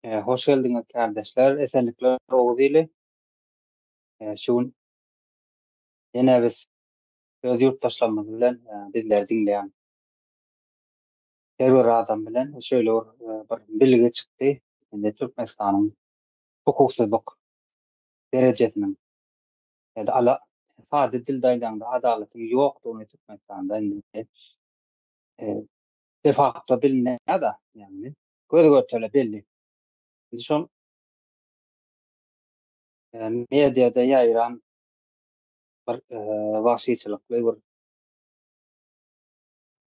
Hoş geldiniz kardeşler. Esenlikler Oğuz ile. Şu yine biz öz yurttaşlarımız bilen bizler dinleyen her bir adam bilen şöyle bir bilgi çıktı. Şimdi Türkmenistan'ın hukuksuzluk derecesinin ala sadece dil daýdanda adaletin ýokdugyny Türkmenistanda e, de facto bilinýär da yani göz görçeli belli. Biz şol mediada ýaýran bir wagtyçylykly bir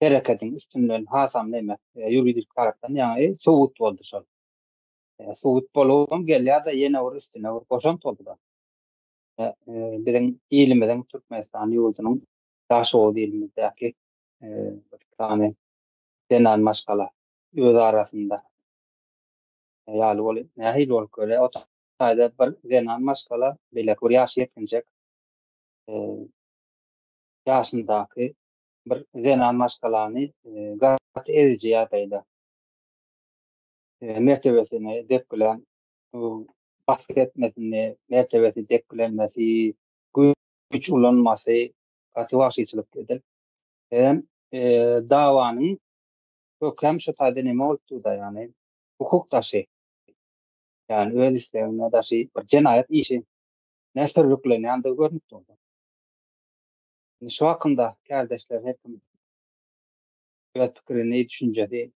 hereketin üstünden hasam näme ýuridik tarapdan ýa-ni subut boldy şol. Subut bolugam gelýär da ýene bir üstüne bir goşant boldy da. Biziň ilimiziň Türkmenistan ýurdunyň daşowy dilimizdäki bir tane denan maşgala öz arasynda ýaly bolup nähili bolup göre o taýda bir denan maşgala bile bir ýaş ýetginjek ýaşyndaky bir denan maşgalany gat edici ýadaýda mertebesini dep bilen baskı etmesini, mertebesi dep bilenmesi, güç ulanması, katıwaşyçylyk edip hem dawanyň kökem şu taýda näme bolupdy yani hukuk daşy yani öz işlerine daşy bir jenayet işi näsirliklenýär de görnüp durdy. Şu hakynda kardeşler hepim öz pikirini, düşünjesi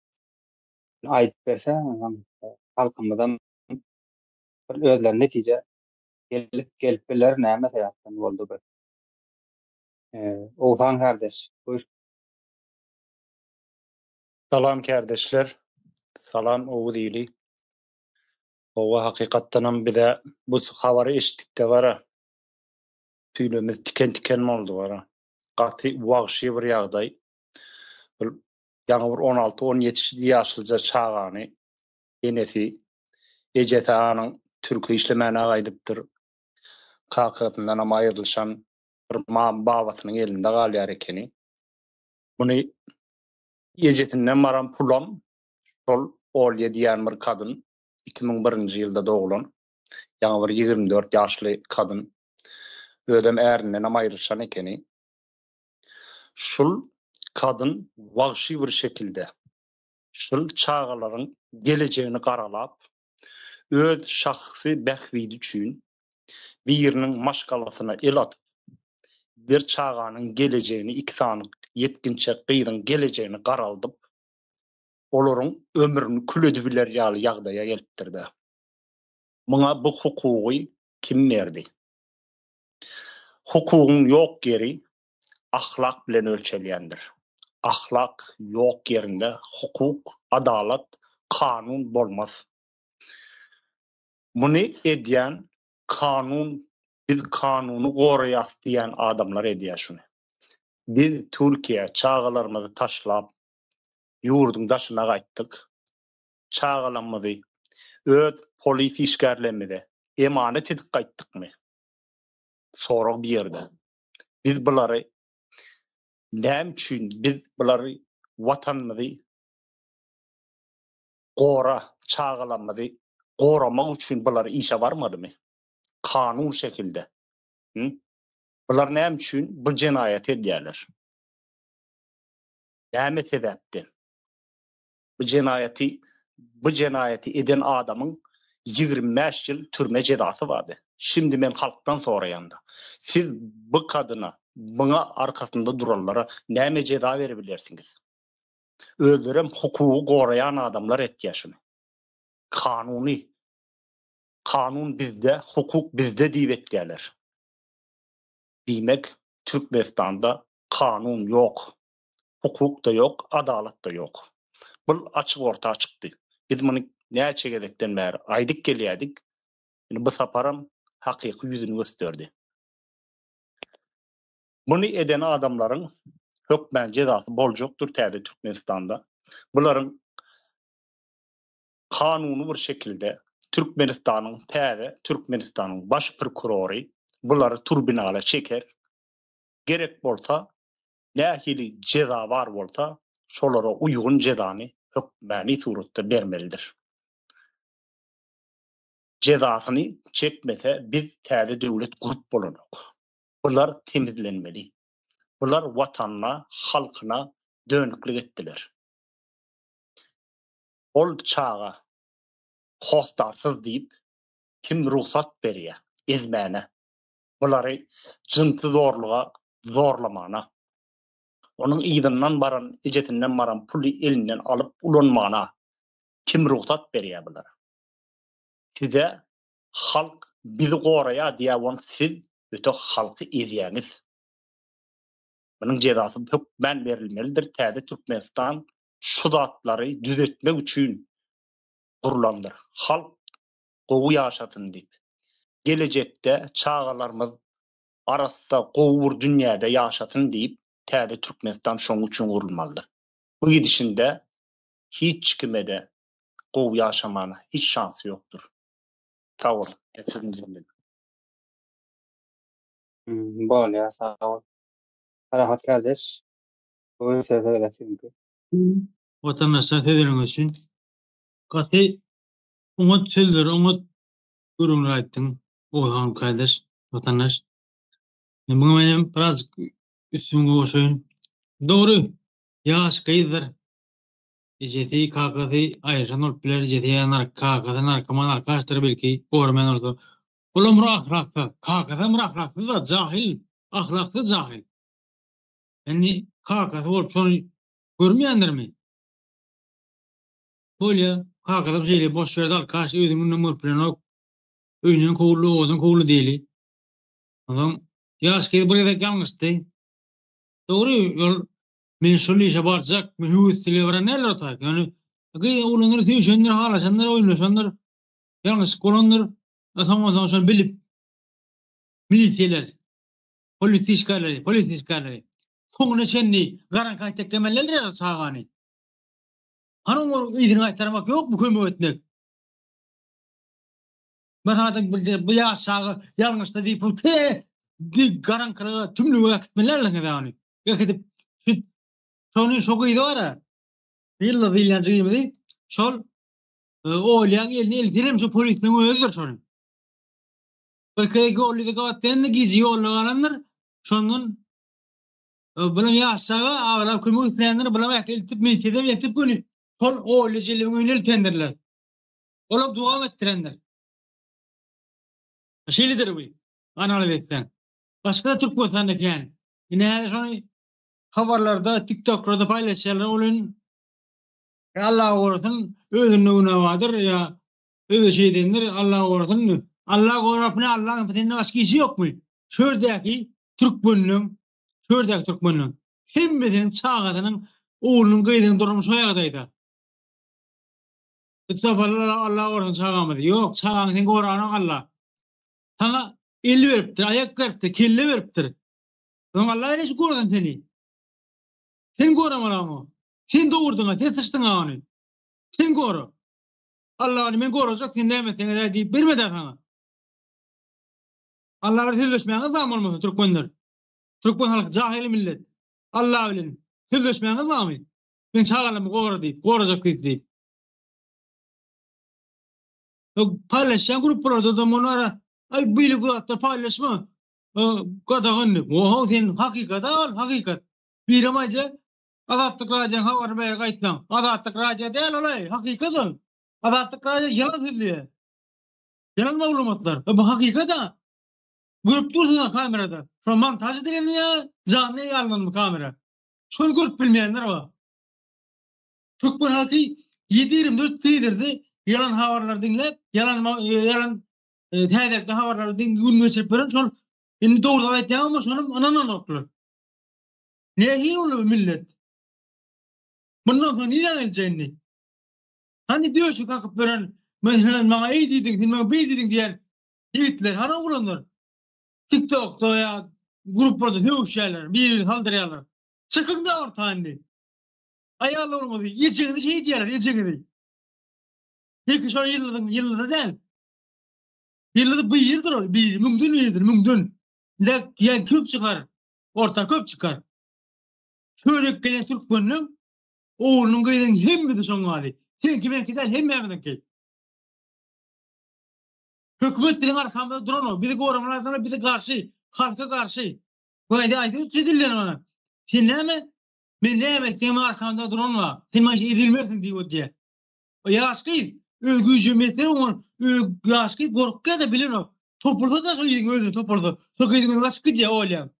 aýdyp berse halkymyzdan bir özleri netije gelip biler näme sebäpden boldy. Oğuzhan kardeş, buyur. Salam kardeşler. Salam Oğuz ili. Owa hakykatdanam bize bu habary eşitdikde bara tüýlerimiz tiken boldy bara. Gaty wagşy bir ýagdaý. Ýa-ni bir 16-17 ýaşlyja çagany enesi ejetanyň türkü işlemäne gaýdypdyr. Kakatyndan aýrylşan bir babasynyň elinde galýar ekeni. Muny ejetinden baran pulam şol Olya diýen bir kadyn 2001-nji ýylda doglan. Ýa-ni bir 24 ýaşly kadyn ödem ärinden aýrylşan ekeni. Şol kadyn wagşy bir şekilde şol çağalaryň gelejegini garalap öz şahsy bähwidi üçin biriniň maşgalasyna el atyp bir çağanyň gelejegini iki sanyk yetkinçe gyýdyň gelejegini garaldyp olaryň ömrüni küledi biler ýaly ýagdaýa gelipdirdi. Muňa bu hukugy kim berdi? Hukugyň ýok geri ahlak bilen ölçelýändir. Ahlak ýok yerinde hukuk, adalet, kanun bolmaz. Muny edýän kanun, biz kanuny goraýas diýen adamlar edýär şunu. Biz Türkiýe çağalarymyzy taşlap ýurduň daşyna gaýtdyk. Çağalarymyzy öz polis işgärlerimize emanet edip gaýtdykmy? Sorag bir ýerde. Biz bulary näme üçin biz bulary watanymyzy çağalarymyzy goramak üçin bulary işe barmadymy? Kanun şekilde. Bular näme üçin bu jenayet edýärler? Näme sebäpden? Bu jenayeti eden adamın 25 yıl türme cezası vardı. Şimdi men halktan soraýanda. Siz bu kadyna, buna arkasında duranlara näme ceza berebilirsiniz? Özlerem hukuky gorayan adamlar etýär şunu. Kanun bizde, hukuk bizde diýip etýärler. Diýmek Türkmenistanda kanun ýok, hukuk da ýok, adalet da ýok. Bu açyk orta çykdy. Biz muny näçe gedekden bäri aýdyp gelýärdik. Bu saparam hakyky ýüzüni gösterdi. Muny eden adamlaryň hökmen cezasy boljakdyr täze Türkmenistanda. Bularyň kanuny bir şekilde Türkmenistanyň baş prokurory bulary turbinala çeker. Gerek bolsa nähili ceza bar bolsa şolara uygun cezany hökmeni suratda bermelidir. cezasyny çekmese biz täze döwlet gurup bolanok. Bular temizlenmeli. Bular watanyna, halkyna dönüklik etdiler. Ol çağa hostarsyz diýip kim ruhsat berýär ezmäne. Bulary jynty zorlamana. Onun ýygynyň baran, ejetinden baran puly elinden alyp ulanmana kim ruhsat berýär bulara? Size halk bizi goraýa diýäwon siz öte halky ezýäňiz. Bunun jezasy hökmen berilmelidir. Täze Türkmenistan şu zatlary düzeltmek üçin gurulandyr. Halk gowy ýaşatyn diýip. Gelecekde çağalarymyz arasynda gowur dünýäde ýaşatyn diýip täze Türkmenistan şoň üçin gurulmalydyr. Bu gidişinde hiç kimede gowy ýaşamana hiç şansy ýokdur. Tawar. Bol ya, sağ ol. Rahat kardeş. Bu sefer geçinki. Vatandaşlar tediriň üçin gaty umut tüldür, umut gurulur aýtdyň. Oýhan kardeş, vatandaş. Bunu benim biraz üstüme goşuyun. Doğru. Yaş kaydır. Ejeti kakady aýran olup biler, ejeti yanar kakady narkoman arkadaşlar belki görmen orada. Ulam ahlaklı, kakada ahlaklı da cahil, ahlaklı cahil. Yani kakada olup şonu görmeýändirmi? Bolya kakada bir şeyle boş verdi arkadaş öýdüň numar plan öýünden kowlu, odan kowlu diýeli. Adam yaş kaydı buraya gelmişti. Doğru yol men şolu işe barjak, men hüýütli bara neler otak. Yani ulanır tüýşenler halaşanlar oýnaşanlar ýalňyş golanlar atamazdan şol bilip milisiýeler, polisiskarlar. Soňuna çenni garan kaýtak kemeller sagany. Hanuň ýygyny aýtarmak ýok bu kömek etmek. Bahadan bu ýaşagy ýalňyşda diýip garan kara tümlü wagtmelerle ýany. Ýa-da şonu şokydy bara. Ýylla bilýänjigimi şol olýan elini direm şu polisden öldür şonu. Belki gollydy gatdan gizi ýollagalanlar şondan bilen ýaşaga aglap kömek etmeýänler bilen eltip milisiýede eltip göni şol olyjyly öňel tenderler. Olap dowam etdirenler. Şeýledir bu. Analiz etsen. Başga Türk bolsanda ýani. Ine şonu habarlarda, TikTok'larda paylaşýarlar olun. Allah gorsun özüne unawadyr ya öýe şeydendir Allah gorsun. Allah gorapny Allah'ın fitnine başga işi ýokmy? Şördäki Türkmenliň hemmeden çağadynyň oğlunyň gyýdyň durmuş oýagdaýda. Etsafalar Allah gorsun çağamady. Ýok, çağaň sen goranyň Allah. Sana el beripdir, ayak beripdir, kelle beripdir. Sen Allah eýle gordan seni. Sen goramalamy. Sen dogurdyň, sen sıçdyň any. Sen goru. Allah'ını men gorajak sen näme sen diýip bermedi sana. Allah bilen söýleşmeýän adam bolmasa Türkmenler. Türkmen halky jahil millet. Allah bilen söýleşmeýän adamy. Men çağalamy goru diýip, gorajak diýip. Paylaşan gruplarda da monara ay bili gulatta paylaşma. Gadagın. Oho sen hakikat. Bir amaca Azatlyk rajan habar berýär gaýtdan. Azatlyk raja däl olay, hakikat ol. Azatlyk raja ýalan söýleýär. Ýalan maglumatlar. Bu hakikat da. Görüp dursan kamerada. Şu montaj edilen ya, canlı ýalan kamera. Şol görüp bilmeýänler bar. Türkmen halky 7/24 tiýdirdi. Yalan habarlar dinlep, yalan täzekde habarlar gün geçirip beren şol indi dogry aýtýan ama şonu ananan oklar. Nähili ol millet? Bundan soň niýe geljekni? Hani diýýär şu kakıp beren, "Men maňa iyi diýdiň, sen maňa bir diýdiň" diýen ýigitler hara bolanlar? TikTok'da ýa gruplarda höwüşýärler, bir haldyrýarlar. Çykyňda ortaňdy. Aýal olmady, ýeçegini şey diýerler, ýeçegini. Peki şu yıllarda değil. Yıllarda bu yıldır o. Müngdün. Yani köp çıkar. Orta köp çıkar. Şöyle gelen Türkmenliğin oğlunun gıyden hem bir de son hali. Sen kimen gider hem bir de Hükümetlerin arkamda duran o. Bizi korumalarına bizi karşı, halka karşı. Böyle aydı çizildiler ona. Sen ne mi? Men ne mi? Sen arkamda duran var. Sen maç edilmersin diyor diye. O yaşkı, özgücü metre on, yaşkı korkka da bilir o. Topurda da söylediğin öldü topurda. Söylediğin kaç gidiyor oğlum.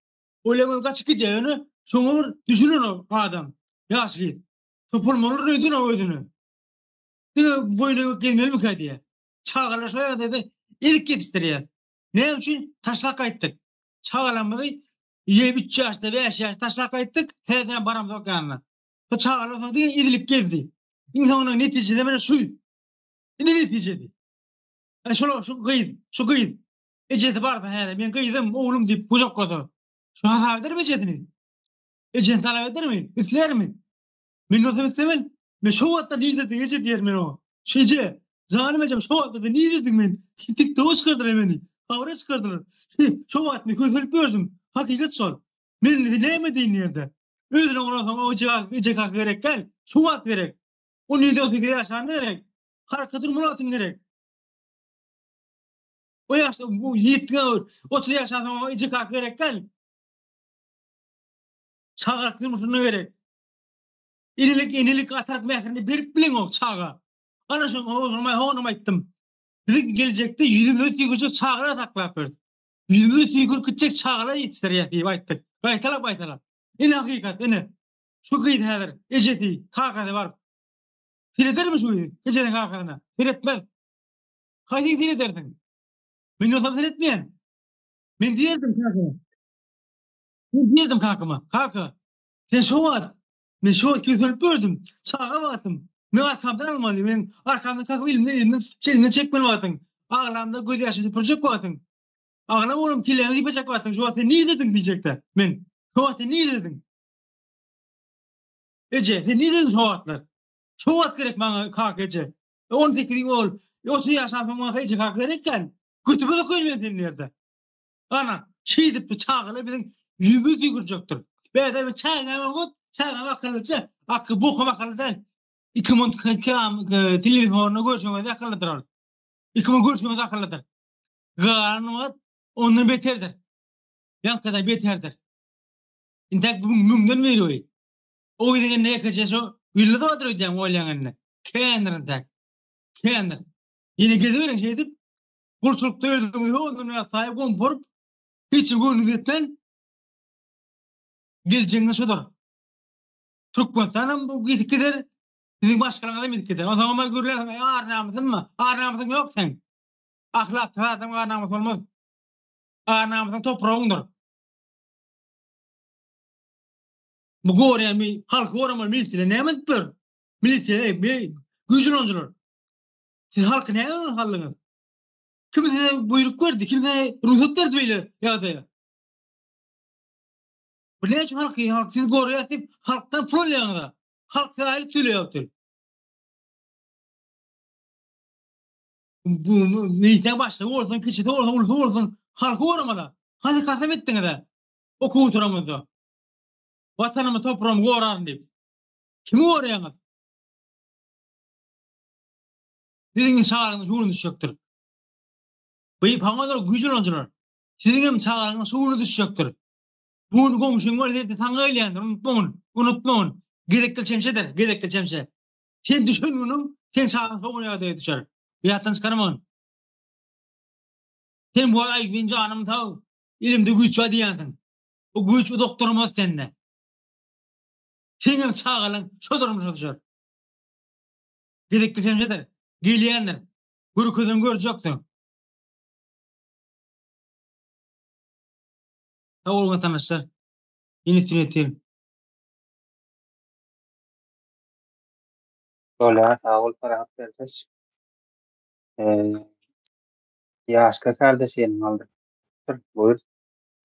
Oğlum kaç gidiyor onu. Sonra düşünür o adam. Yaşkı. Topurmalar ödün o ödünü. Böyle gelmeli mi kaydiye? Çağalaşıyor dedi. İlk yetiştiriyor. Ne için? Taşlak kayıttık. Çağalamadı. 3 yaşta 5 yaşta taşlak kayıttık. Tezden baramda o kanına. O çağalaşıyor diye irilip gezdi. İnsanın neticede böyle şu. Ne neticede? Şu kıydı. Şu kıydı. Eceti vardı hele. Ben kıydım oğlum deyip kucak koydu. Şu hata eder mi ecetini? Eceti talep eder mi? İsler mi? Men o zaman men şu hatta neydi diyecek yer men o. Şeyce zalim hocam şu hatta neydi men. Tik toz çıkardılar beni. Avra çıkardılar. Şu hatta mı gözüm gördüm. Hakikat sol. Men dinlemediğin yerde. Özüne ona o cevap gerek gel. Şu hatta gerek. O neydi o fikri yaşan gerek. Hareket durmulatın gerek. O yaşta bu yiğitler 30 yaştan sonra o cevap gerek gel. Çağırıp durmasına gerek. İnilik atak mehrini bir bilin o çağa. Ana şun onu aytdım. Bizim gelecekte 100 tüygücü çağıra taklapır. 100 tüygür küçük çağıra yetiştiriyor diye ayttık. Baytala. İni hakikat ini. Şu kıydı hedir. Eceti, kakadı var. Sinedir mi şu eceti kakadına? Sinetmez. Haydi sineterdin. Ben yolsam sinetmeyen. Ben diyerdim kakama. Ben diyerdim kakama. Kaka. Sen şu var. Ben şu gözünü gördüm. Çağa baktım. Ben arkamdan almalıyım. Ben arkamdan kalkıp elimden çekmeli baktım. Ağlamda göz yaşı proje koydum. Ağlam oğlum kirlerini yapacak baktım. Şu an sen niye dedin diyecekler. Ben. Şu an sen niye dedin? Ece sen niye dedin şu anlar? Şu an gerek bana kalk Ece. 18 ol. 30 yaştan sonra Ece kalk gerekken. Kütübe de koymuyor senin yerde. Ana şey deyip çağıla bizim yüzü tükürecektir. Ben de bir çayına bakılırsa hakkı boku bakılır 2000 telefonunu görüşmede akıllıdır. 2000 görüşmede akıllıdır. Garnıvat ondan beterdir. Yan kadar beterdir. İntek bugün mümkün veriyor. O yüzden ne yapacağız o? Yılda da oturacağım o yanına. Kendinden tek. Kendir. Yine gidiyorum şey deyip kursulukta öldüğümü ondan sahip konforup hiç gönlüden geleceğine şudur. Türkmenistan'ın bu gider. Sizin başkalarına da gider. O zaman görürler. Ağır namusun mu? Ağır namusun yok sen. Ahlak zaten ağır namus olmaz. Ağır namusun toprağındır. Bu gorya mi halk orama militiyle ne yapıyor? Militiyle gücün oncular. Siz halk ne halınız? Kim size buyruk verdi? Kim size ruhsat verdi böyle ya? Bu ne için halk siz gorya siz halktan problem. Halk sahil tülüyor. Bu militen başta olsun, küçük olsun, halkı oramalı. Hadi kasem ettin de. O kuturamızda. Vatanımı toprağımı korarım deyip. Kimi koruyanız? Sizin çağrınız şuurunu düşecektir. Bu pangalar gücün oncular. Sizin hem çağrınız şuurunu düşecektir. Bunu komşun var derdi tanga eyleyendir. Unutmayın. Gedekkel çemşe. Sen düşün bunu, sen çağrınız şuurunu diye düşer. Bir hayattan çıkarmayın. Sen bu ay ben canım tav. İlimde güç var diyensin. O güç o doktorumuz seninle. Sen hem çağrınız şuurunu düşer. Gedekkel çemşedir. Geliyenler. Gürü kızım göreceksin. Oğul vatandaşlar. Yeni tünetim. Hola, sağ ol Ferhat Ertaş. Yaşka kardeşim aldık. Buyur.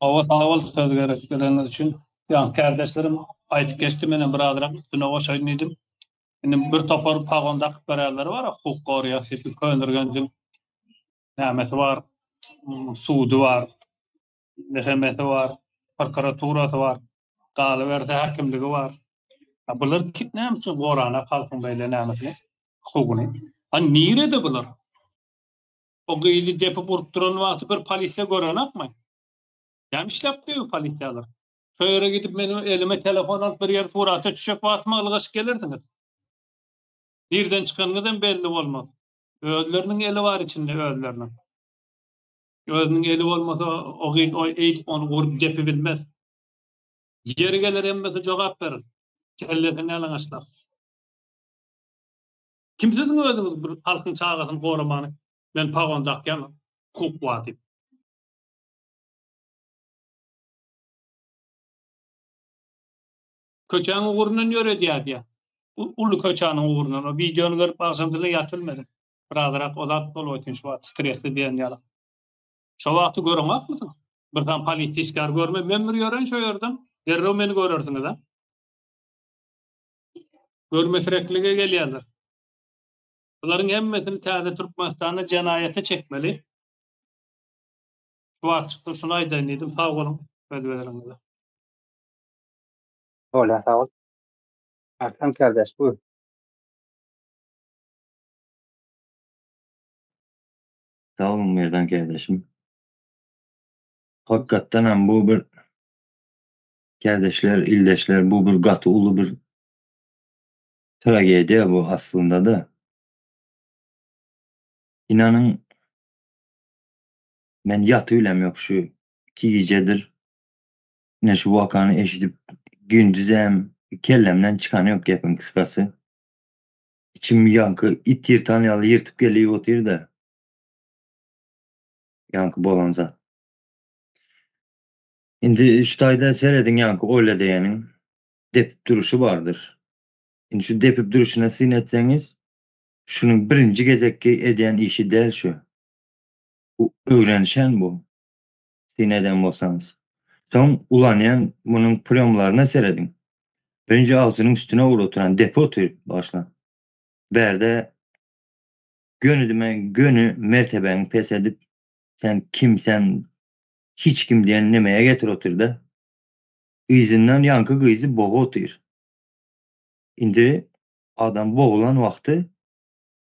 Sağ ol söz gerekleriniz için. Yani kardeşlerim aytıp geçti benim biraderim üstüne hoş oynaydım. Şimdi bir topar pagondak beraberleri var. Hukuk koruyası köyndürgencim. Nämesi var. Suudu var. Nehemeti var. Prokuraturası var. Galyberdi hakimligi var. Bular näme üçin gorana halkyň beýle nämetini hukugyny. Nirede bular? o gıylı depi vurup duran wagty bir polisiýa gören akmay. Ýa işläp diýip polisiýalar. Şo ýere gidip meni elime telefon alıp bir ýer surata düşüp batma algaş gelirdiňiz. Birden çykangydan belli bolmaz. Özleriniň eli bar içinde özleriniň. Özüniň eli bolmasa o gıyl o eýip onu vurup depi bilmez. Yeri gelir emmesi jogap berir. Kellesini alaňaşlap. Kimseniň özüňiz bir halkyň çağasyny gorumany men pagondak hukuk var diýip. Köçäň uğrundan ýöre diýär. Ulu köçäniň uğrundan o videonu görüp bagşamdyla ýatylmady. Birazrak olat bol ötün şu wagt stresli diýen ýaly. Şo wagty görmäkmiň? Birden polisiýskar görme men bir ýören şo ýerden derrew meni görersiňiz ha. Görmesereklige gelýärler. Buların hemmesini täze Türkmenistana cenayete çekmeli. Bu açıkta şunu aydan dedim. Sağ olun. Bedvelerinize. Hola, sağ ol. Akşam kardeş buyur. Sağ olun Merdan kardeşim. Hakikaten hem bu bir kardeşler, ildeşler, bu bir gatı ulu bir tragediya bu aslında da. İnanın ben yatı ülem yok şu 2 gecedir. Ne şu vakanı eşitip gündüz hem kellemden çıkan yok yapın kıskası. İçim yankı it yırtan yalı yırtıp geliyor otur da. Yankı bolan zat. Şimdi şu tayda seyredin yankı öyle diyenin depip duruşu vardır. Şimdi şu depip duruşuna sinetseniz şunun birinci gezekki ediyen işi değil şu. Bu öğrenişen bu. Sineden bolsanız. Son ulanayan bunun promlarına seyredin. Birinci ağzının üstüne oturan depo otur başla. Berde gönü merteben pes edip sen kimsen hiç kim diyen nemeye getir otur da. İzinden yankı gıyızı boğu otur. Indi adam boğulan vakti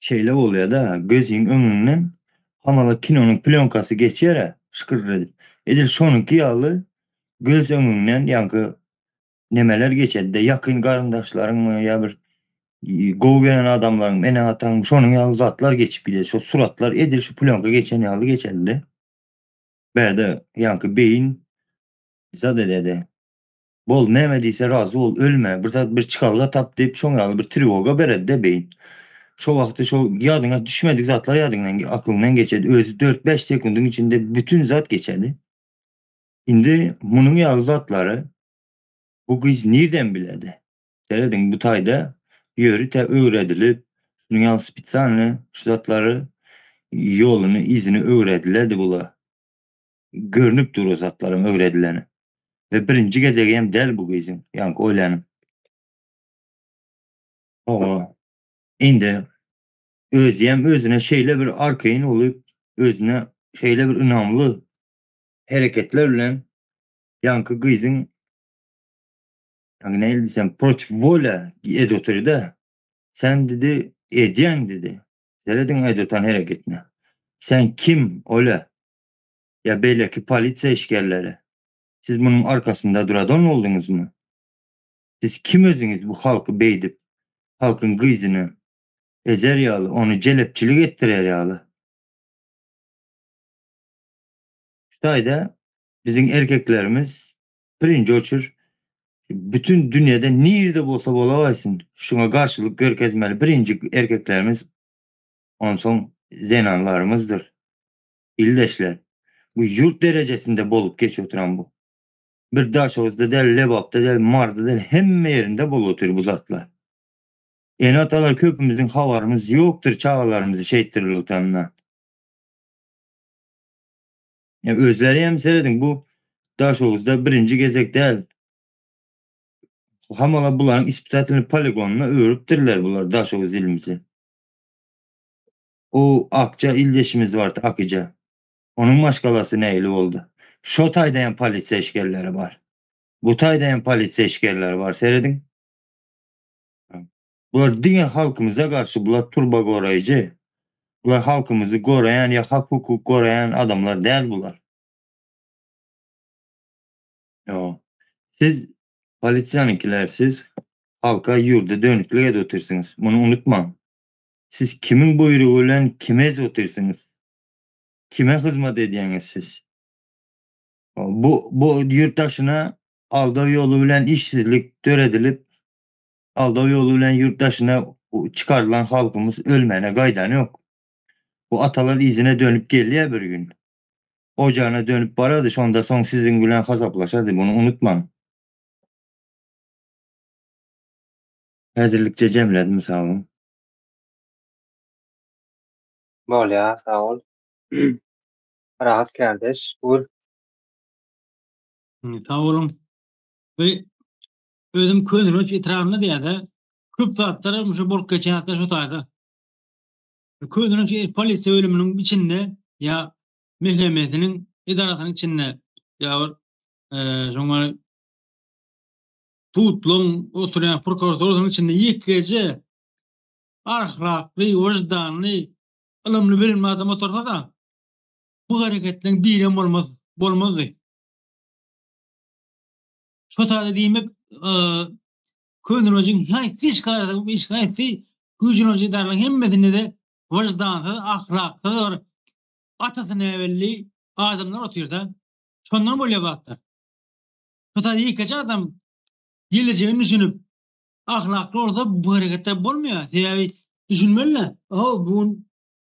şeyle oluyor da gözün önünden hamala kinonun plonkası geçer şıkır edip. Edil şonunki yağlı göz önünden yankı nemeler geçer de yakın karındaşların mı ya bir gov gelen adamların ene atan şonun yağlı zatlar geçip gidiyor. Şu suratlar edil şu plonka geçen yağlı geçer de. Berde yankı beyin zat dedi. Bol memediyse razı ol ölme. Bir çıkarla tap deyip şon yağlı bir trivoga bered de beyin. Şu vakti şu yadına düşmedik zatlar yadından aklından geçerdi. Özü 4-5 sekundun içinde bütün zat geçerdi. Şimdi bunun yağlı zatları bu kız nereden biledi? Seyredin bu tayda yörü te öğredilip dünya spitsanlı şu zatları yolunu izini öğrediledi bula. Görünüp dur o zatların öğredileni. Ve birinci gezegem del bu kızın. Yani oylanım. Ama indi özüyem özüne şeyle bir arkayın olup özüne şeyle bir önemli hareketlerle yankı kızın yani ne desem portfolyo editörü de sen dedi ediyen dedi. Seyredin editen hareketine. Sen kim öyle? Ya belki polisiye işgalleri. Siz bunun arkasında duradan oldunuz mu? Siz kim özünüz bu halkı beydip halkın kızını ezer yağlı onu celepçilik ettirer yağlı. Şurada bizim erkeklerimiz birinci uçur bütün dünyada nerede bolsa bolavaysın şuna karşılık görkezmeli birinci erkeklerimiz on son zenanlarımızdır. İldeşler. Bu yurt derecesinde bolup geç oturan bu. Bir Daşovuz'da del, Lebap'ta del, Mar'da del hemme yerinde bol otur bu zatlar. Enatalar köpümüzün havarımız yoktur çağalarımızı şeyttirir utanına. Yani özleri hem seyredin bu Daşovuz'da birinci gezek değil. Hamala buların ispitatelini poligonuna öğrüptürler bunlar Daşovuz ilimizi. O Akça ildeşimiz vardı Akıca. Onun başkalası neyli oldu. Şu taydayan polisiye işgalleri var. Bu taydayan polisiye işgalleri var seyredin. Bunlar dünya halkımıza karşı bunlar turba koruyucu. Bular halkımızı gorayan ya hak hukuk gorayan adamlar değil bular. Yo. Siz polisiyanınkiler siz halka yurda dönüklük otursunuz. Bunu unutma. Siz kimin buyruğu bilen kime otursunuz? Kime hizmet ediyorsunuz siz? Bu yurttaşına aldığı yolu bilen işsizlik töredilip aldığı yolu bilen yurttaşına çıkarılan halkımız ölmene gaydan yok. Bu atalar izine dönüp geliyor bir gün. Ocağına dönüp baradı. Şonda son sizin bilen hasaplaşadı. Bunu unutma. Hazırlıkça cemledim sağ olun. Bol ya, sağ ol. Rahat kardeş. Buyur. Sağ olun. Ve özüm könülünç itirafını diýdi. Köp zatlar muşa bolup geçen hafta şu taýdy. Könülünç polisiýa bölüminiň içinde ya mehkemesiniň idarasynyň içinde ya şoňa tutulun oturan prokurorluğun içinde ýekgece ahlakly, wajdanly, ılımly bilimli adam otursa da bu hareketten birem bolmazdy. Şu taýda diýmek könülüň haýsy iş haýsy güýjüne jedarlyň hemmesini de wajdanly, ahlakly, atasyny äwelli adamlar oturýar. Şondan bolýar batlar. Şu taýda ýekgece adam geleceğini düşünüp ahlaklı olsa bu hareketler bolmuyor. Sebebi düşünmeliler. Bu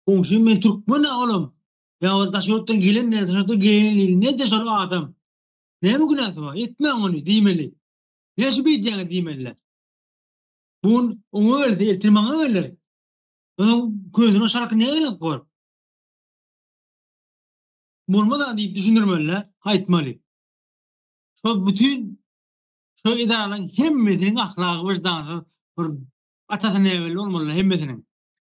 komşum ben Türkmen oğlum. Ya taşyurttan gelen ne? Taşyurttan gelen ne de sonra adam. Ne mi günahı var? Etme onu demeli. Ne şu bir diyene demeliler. Bunun onu öyle ettirmen öyle. Onun gözüne şarkı ne öyle koyar? Bulmadan deyip düşünürmeliler. Haytmalı. Şu bütün şu idarelerin hemmesinin ahlakı vicdanı bir atasını evvel olmalı hemmesinin.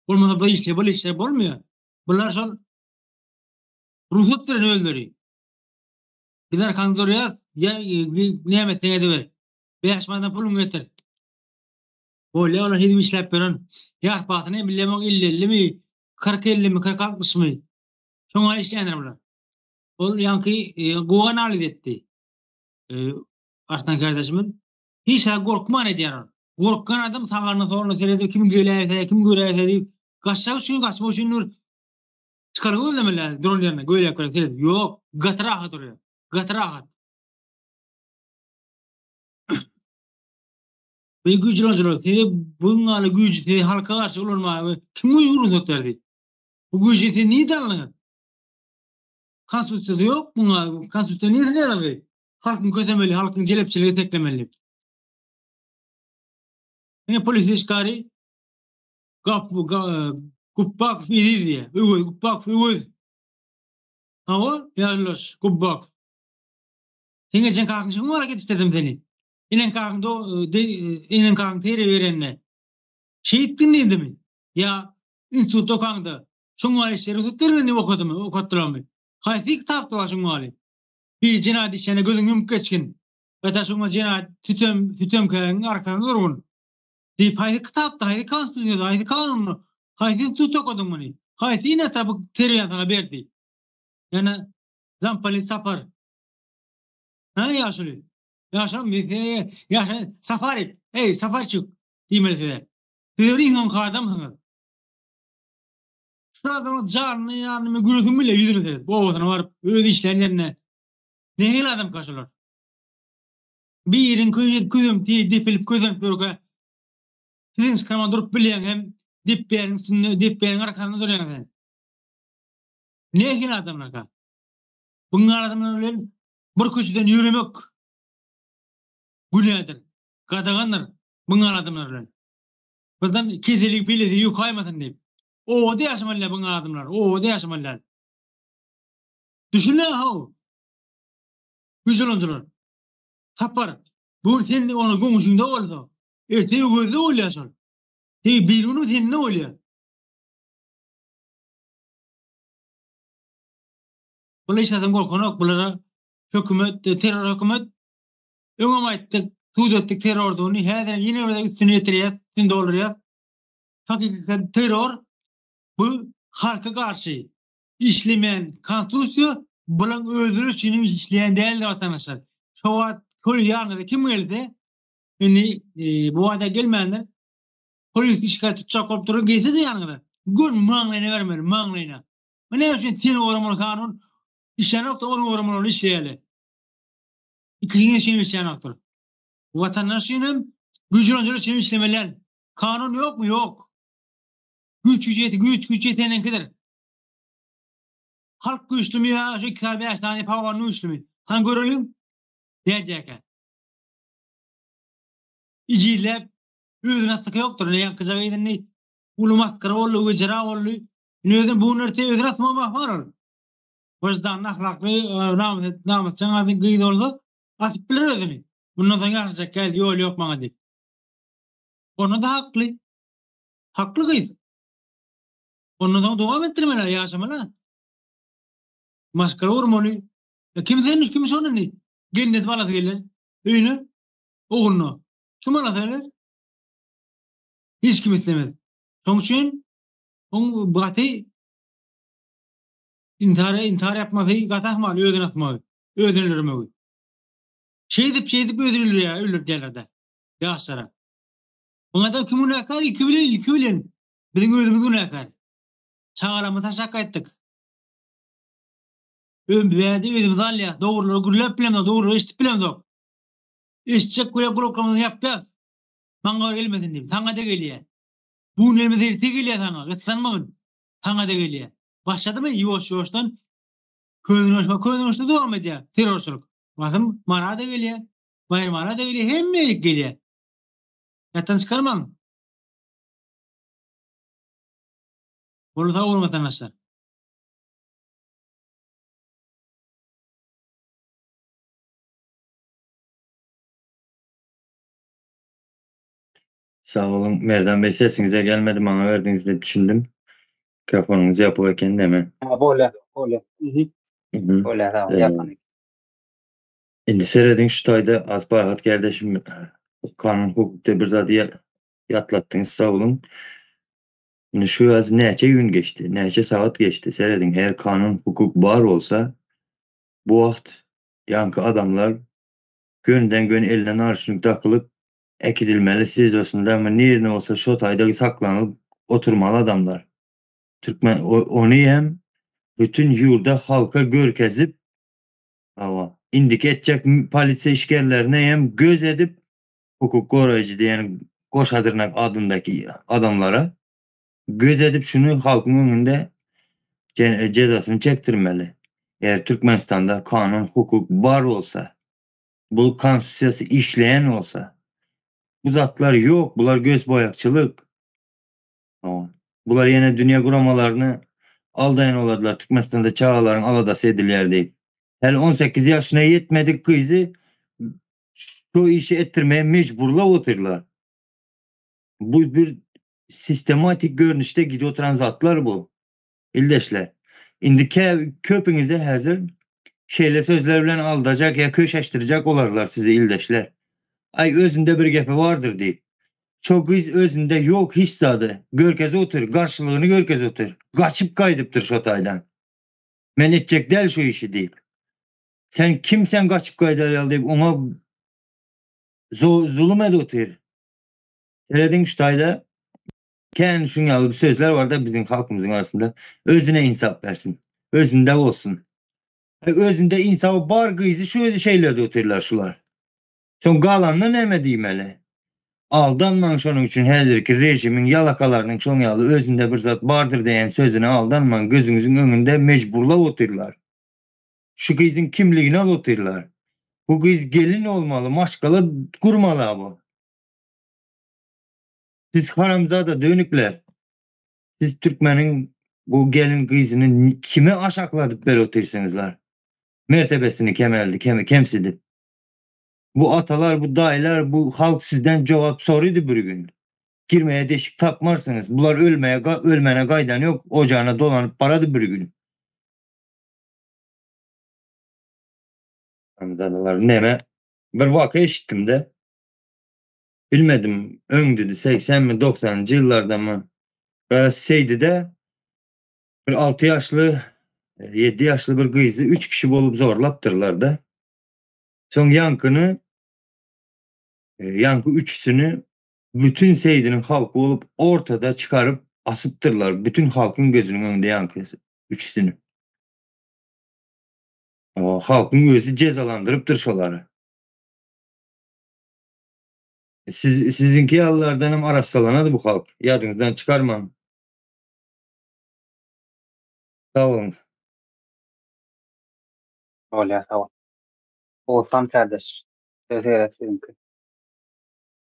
Olmasa bu işler olmuyor. Bunlar son ruhsatlarını öldürüyor. Gider kandoruya ya nimet sene de ver. Beşmadan pulun getir. Böyle ona hiçbir işlep veren. Yar patını bilemek 50 mi 40-50 mi 40-60 mı? Şuna işleyenler bunlar. O yankı Gugan alit etti. Arslan kardeşimin. Hiç korkman ediyor. Korkan adam sağlarına sorunu söyledi. Kim göğleyse, kim göreyse deyip kaçacak için kaçmak için nur çıkarıyor demeler. Drone yerine göğleyip söyledi. Yok. Gatrahat oraya. Gatrahat. Ve gücü olacak. Bunlarla gücü halka karşı olur mu? Kim uyuruz oturdu? Bu gücü niye darlanır? Konstitüsyonda yok. Bunlar konstitüsyonda niye darlanır? Halkın kötemeli, halkın celepçiliği teklemeli. Yine polis işgari Kubak fidi diye. Kubak fidi. Hava yazılır. Kubak. Sen geçen kalkmışsın mı hareket istedim seni. İnen kalkın teri verenle. Şehit dinleydi mi? Ya instituto kalkdı. Şunlar işleri tutturmayı okudu mu? Okuttular mı? Haysi kitaptılar şunlar. Bir cinayet işlerine gözün yumuk geçkin. Ve da şunlar cinayet tütem kayanın arkasında durun. Deyip haysi kitapta, haysi konstitüsyonda, haysi kanunu, haysi instituto okudun mu? Haysi yine tabi teriyatına verdi. Yani zampali sapar. Ha yaşlı. Yaşam bize yaşam safari. Hey safarçık. Demeli size. Size rihon kadamsınız. Şu adamın canını yanını gürültün bile yüzünü size. Bu olsun var. Öyle işlerine. Ne hil adam kaçırlar. Bir yerin kızım diye dipilip kızım böyle. Sizin sıkama durup bilen hem diplerin arkasında duruyor. Ne hil adamlar ka? Bunlar adamlar bir köşeden yürümek günahdır. Kadağanlar. Bunlar adamlar. Bizden keselik bilesi yok kaymasın deyip. O da yaşamalılar bunlar adamlar. O da yaşamalılar. Düşünün ha. Güzel oyuncular. Tapar. Bu sen onu komşunda oldu. Erteği gözde oluyorsun. Bir onu sen ne oluyor? Bunlar işlerden korkunak. Bunlara hükümet, terör hükümet öngamaittik, tuğdettik terör olduğunu her yine orada üstüne yetiriyor, üstünde oluyor. Hakikaten terör bu halka karşı işlemeyen konstitusiya bulan öldürüş için işleyen değerli vatandaşlar. Şovat polis yargıda kim geldi? Yani bu ada gelmeyenler polis işgal tutacak olup durun gelse de yargıda. Gün mağlayına vermeli, mağlayına. Ne için tiyene uğramalı kanun? İşleyen yoktu, onu uğramalı işleyeli. İkisini işleyen yoktur. Vatandaşının gücün önce için işlemeler. Kanun yok mu? Yok. Güç yetenen kadar. Halk güçlü mü ya? Şu iki beş tane pavanlı güçlü mü? Han görelim. Diyecek. İciyle özüne sıkı yoktur. Ne yakıca gaydın ne? Ulu maskara ollu, vıcıra ollu. Ne özün bu nörte özüne sıkmamak var olur. Vıcdan, ahlaklı, namus, canadın gıydı oldu. Asıp bilir özünü. Bundan sonra yakacak gel, yol yok bana deyip. Onu da haklı. Haklı gıydı. Ondan sonra devam ettirmeler, yaşamalar. Maskara vurmalı. Kimse onun ne? Gelin etme alat gelir. Öyle. Oğlunu. Kim alat gelir? Hiç kim istemez. Onun için on batı intihar yapması katahmalı, ödün atmalı. Ödünülürmeli. Şey edip ödünülür ya, ölür derlerde. Yaşlara. On adam kim onu yakar? İki bilen. Bizim ödümüz onu yakar. Çağaramı taşak ettik. Ödümüz alya. Doğruları gürlep bilemde, doğruları işitip bilemde. İşitecek böyle programını yapacağız. Bana gelmedin diyeyim. Sana da geliyor. Bu elimize irti geliyor sana. Gıtsanmayın. Sana da geliyor. Başladı mı? Yoğuştan. Köyün hoşta devam ediyor. Terörçülük. Bakın mara da geliyor. Bayramara da geliyor. Hem melik geliyor. Yatan çıkarmam. Bunu da vurma tanışlar. Sağ olun. Merdan Bey sesinize gelmedi. Bana verdiğinizde düşündüm. Mikrofonunuzu yapıverken de mi? Böyle. Hı hı. Böyle tamam Ee, yapan. Indi seyredin şu tayda az barahat kardeşim kanun hukukta bir zat yatlattınız sağ olun. Şimdi şu yaz neçe gün geçti, neçe saat geçti seyredin. Eğer kanun hukuk var olsa bu vaxt yankı adamlar gönden gün eline arşınlık takılıp ekidilmeli siz olsun ama ne olsa şu tayda saklanıp oturmalı adamlar. Türkmen onu hem bütün yurda halka görkezip ama indik edecek polise işgerlerine hem göz edip hukuk koruyucu diyen Koşadırnak adındaki adamlara göz edip şunu halkın önünde cezasını çektirmeli. Eğer Türkmenistan'da kanun, hukuk var olsa, bu konstitusiyası işleyen olsa, bu zatlar yok, bunlar göz boyakçılık. Bunlar yine dünya kuramalarını aldayan oladılar. Türkmenistan'da çağların aladası edilyer deyip. Her 18 yaşına yetmedik kızı şu işi ettirmeye mecburla oturdular. Bu bir sistematik görünüşte gidiyor oturan zatlar bu. İldeşler. İndi köpünüze hazır şeyle sözler bilen aldacak ya köşeştirecek olarlar sizi ildeşler. Ay özünde bir gepi vardır deyip. Çok özünde yok hiç zadı. Görkeze otur. Karşılığını görkeze otur. Kaçıp kaydıptır şotaydan. Men edecek del şu işi deyip. Sen kimsen kaçıp kaydır deyip ona zulüm ed otur. Seyredin şutayda kendi şunyalı bir sözler var da bizim halkımızın arasında. Özüne insaf versin. Özünde olsun. Özünde insafı bar kıyızı şu şeyler de oturlar şular. Son galanla neme deymeli. Aldanman şunun için hazır ki rejimin yalakalarının şonyalı özünde bir zat vardır diyen sözüne aldanman gözünüzün önünde mecburla oturlar. Şu kızın kimliğini al oturlar. Bu kız gelin olmalı, maşkalı kurmalı bu. Siz haramzada dönükler. Siz Türkmenin bu gelin kızını kime aşakladıp böyle otursunuzlar? Mertebesini kemeldi, kemsidip. Bu atalar, bu dayılar, bu halk sizden cevap soruydu bir gün. Girmeye deşik tapmarsınız. Bunlar ölmene gaydan yok. Ocağına dolanıp paradı bir gün. Hamzadalar neme? Bir vaka eşittim de. Bilmedim öngdüdü 80 mi 90. yıllarda mı? Garası şeydi de Bir 6 yaşlı, 7 yaşlı bir gyzy 3 kişi bolup zorlapdyrlar da. Soň ýankyny, ýanky üçsüni bütün seýdiniň halky bolup ortada çıkaryp asypdyrlar. Bütün halkyň gözüniň öňünde ýanky üçsüni. O halkyň özü cezalandyrypdyr şolary. Sizinki ýallardan hem arassalanady bu halk. Ýadyňyzdan çykarmaň. Sağ olun. Öyle sağ ol. Olsam kardeş. Söz sizinki.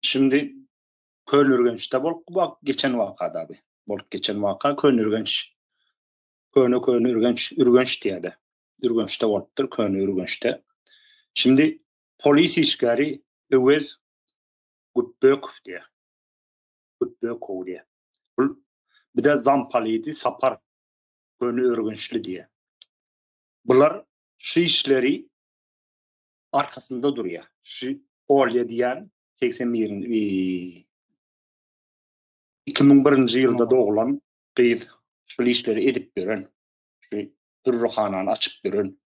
Şimdi Könürgenç'te bak geçen vakada abi. Bolup geçen vaka Könürgenç. Könürgenç diýdi. Ürgenç'te bolupdyr, Könürgenç'te. Şimdi polis işgäri Öwez Gutbökov diýär. Gutbökov diýär. Bir de Zampalidi Sapar Könürgençli diýär. Bular şu işleri arkasında durýar. Şu Olya diýen 2001-nji ýylda doğulan gyz şu işleri edip beren, şu hürrühanany açyp beren,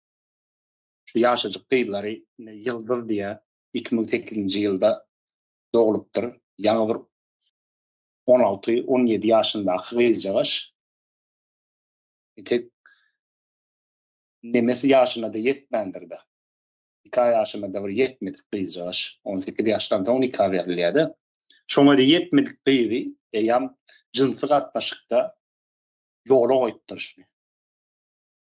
şu ýaşajyk gyzlary Ýyldız diýe 2008-nji ýylda doğulupdyr. Ýa-ni bir 16-17 ýaşyndaky gyzjagaş. Etek nemesi ýaşyna da ýetmendir de. 2 ýaşyna da bir ýetmedik gyzjagaş. 18 ýaşdan da 12 berilýärdi. Şoňa da ýetmedik gyzy ýam jinsy gatnaşykda ýola goýupdyr.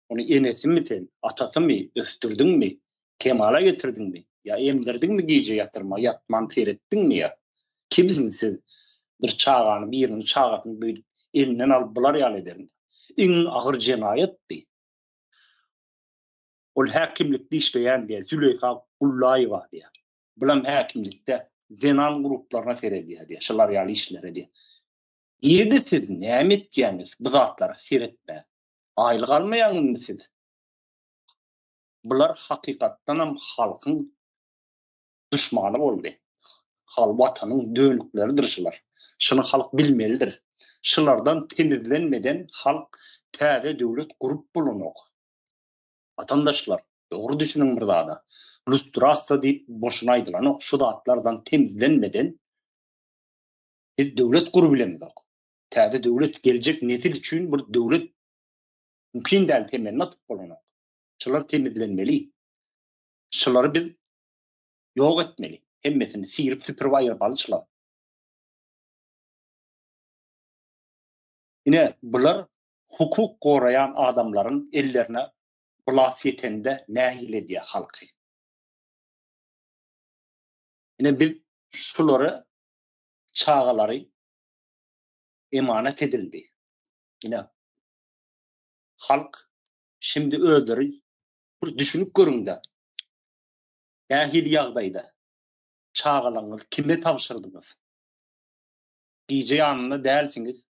Onu enesimi sen, atasymı östürdüňmi, kemala getirdiňmi, ýa emdirdiňmi giýje ýatyrma, ýatman teretdiňmi ýa? Kimsiň siz bir çağany, birini çağatyň bir elinden alyp bular ýal ederin. Iň agyr jenaýetdi. Ol häkimlikde işleýän diýär, Züleyha Gullaýewa diýär. Bulam häkimlikde zenan gruplaryna seredýär diýär, şolar ýaly işlere diýär. Ýerde siz näme etýäňiz, bu zatlara seretme. Aýlyk almaýanmy siz? Bular hakykatdan hem halkyň düşmany boldy. Hal watanyň dönükleridir şular. Şunu halk bilmelidir. Şulardan temizlenmeden halk täze döwlet gurup bolanok. Vatandaşlar, doğru düşünün bir daha. Lustrasa diýip boşuna aýdylan şu zatlardan temizlenmeden döwlet gurup bilenmek. Täze döwlet gelecek nesil üçin bir döwlet mümkin däl temelini atyp bolanok. Şular temizlenmeli. Şulary biz ýok etmeli. Hemmesini sirip süpürip aýryp alýarlar. Ine bular hukuk gorayan adamların ellerine bulasiyetinde nähil edýär halky. Ine biz şulary çağalary emanet edildi. Ine halk şimdi öldürür. Bir düşünüp görüň de. Nähil ýagdaýda çağalaňyz kime tapşyrdyňyz? Giýje ýanyna dälsiňiz.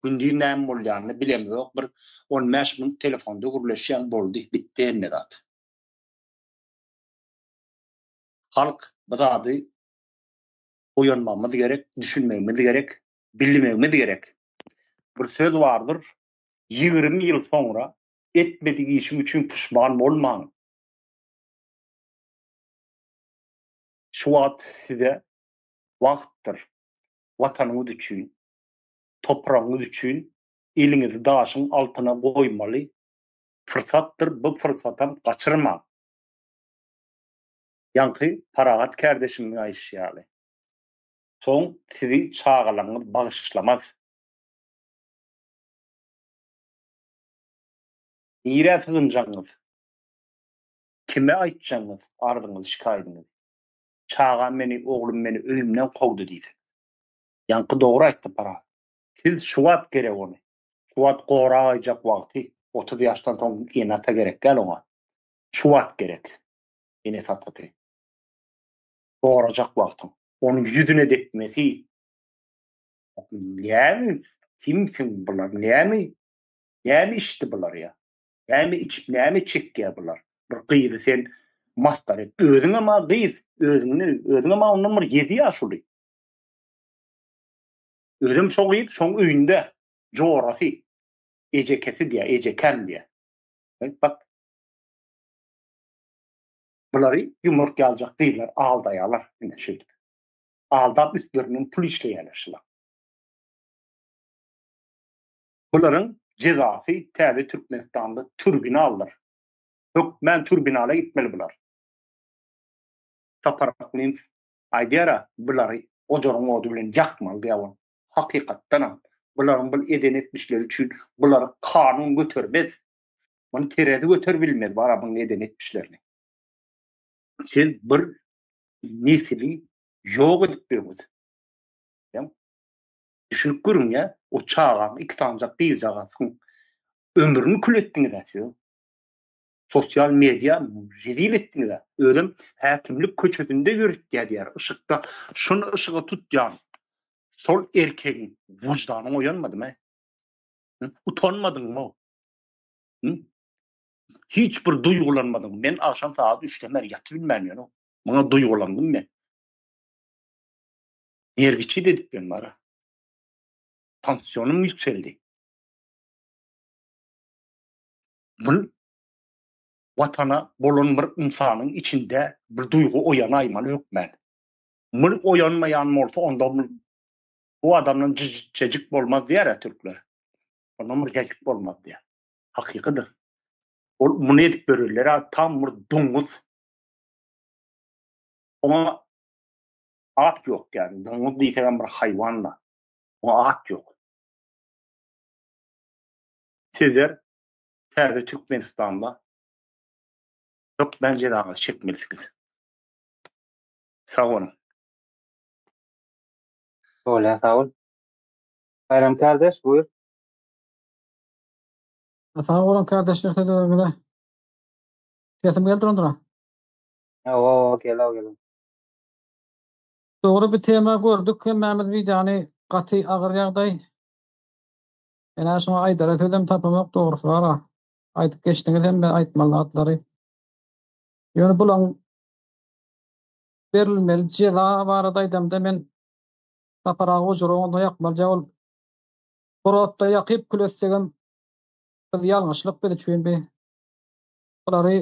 Gündüz näme bolýanyny bilemizok. Bir 15 min telefonda gürleşýän boldy. Bitdi enne zat. Halk bu zady oýanmamyz gerek, düşünmemiz gerek, bilmemiz gerek. Bir söz bardyr. 20 ýyl soňra etmedik işim üçin pişman bolmaň. Şu wagt size wagtdyr. Watanyňyz üçin, topragyňyz üçin eliňizi daşyň altyna goýmaly. Fırsatdyr, bu fırsatam gaçyrmaň. Ýanky Paragat kardeşimiň aýşýaly. Soň sizi çağalaňyz bagyşlamaz. Nire sığınjaňyz? Kime aýtjaňyz arzyňyz, şikaýetyňiz? Çağan meni, oglum meni öýümden gowdy diýdi. Ýanky dogry aýtdy Paragat. Siz şu wagt gerek onu. Şu wagt gora aýjak wagty 30 ýaşdan soň enata gerek gel oňa. Şu wagt gerek. Ene satdy. Gorajak wagtyň. Onu ýüzüne depmesi. Näme kimsiň bular? Näme işdi bular ya? Näme içip näme çekýär bular? Bir gyzy sen mastar et. Özüňe ma gyz, özüňe ma ondan bir 7 ýaş uly. Özüm şo gyz, şoň öýünde jorasy. ejekesi diye, ejeken diye. Bak, bunları yumruk alacak değiller, aldayalar. Yine şöyle. Aldap üstlerinin pul işleyenler şular. Bunların cezası täze Türkmenistan'da türbini alır. Yok, men türbinala gitmeli bular. Taparaklıyım. Aydiyara buları ocorun odu bilen yakmalı diýawan. Hakykatdan buların bu eden etmişleri üçin buları kanun götürmez. Bunu teredi götür bilmez bara bunu eden etmişlerini. Siz bir nesili yok edip berýäňiz. Ýa düşünüp görün ya, o çağan iki tancak bir jagasyň ömrüni kül etdiňiz siz. Sosyal medya rezil etdiňiz. Ölüm häkimlik köçetinde görüp diýär. Işykda şunu ışığa tutýan sol erkeğin vicdanı uyanmadı mı? Utanmadın mı? Hiçbir duygulanmadım. Ben akşam saat 3'te mer yatıp bilmem. Bana duygulandım ben. Nerviçi dedik ben bana. Tansiyonum yükseldi. Bu vatana bolan bir insanın içinde bir duygu oyanaymalı yok ben. Bu oyanmayan olsa onda bu adamın cecik olmaz diýer ya Türkler. Ondan bir cecik olmaz diýer. Hakykydyr. Bunu edip börürler tam bir doňuz. Ama at yok yani. Doňuz diýen bir hayvanla. O at yok. Sizler täze Türkmenistan'da çok bence daha çekmelisiniz. Sağ olun. Sağ ol. Bayram kardeş buyur. Sağ olun kardeşler tedavide. Sesim geldi ondura. O gel. Doğru bir tema gördük. Hemmemiz vicdanı gaty agyr ýagdaý. Ene şoňa aýdara tödem tapamak dogrusu bar. Aýdyp geçdiňiz hem ben aýtmaly atlary. Ýöne bulan berilmeli jeza barada aýdamda men taparagy ujurunda ýakmaly ol. Borotda ýakyp kületsegem biz ýalňyşlyk bile düşünbi. Bulary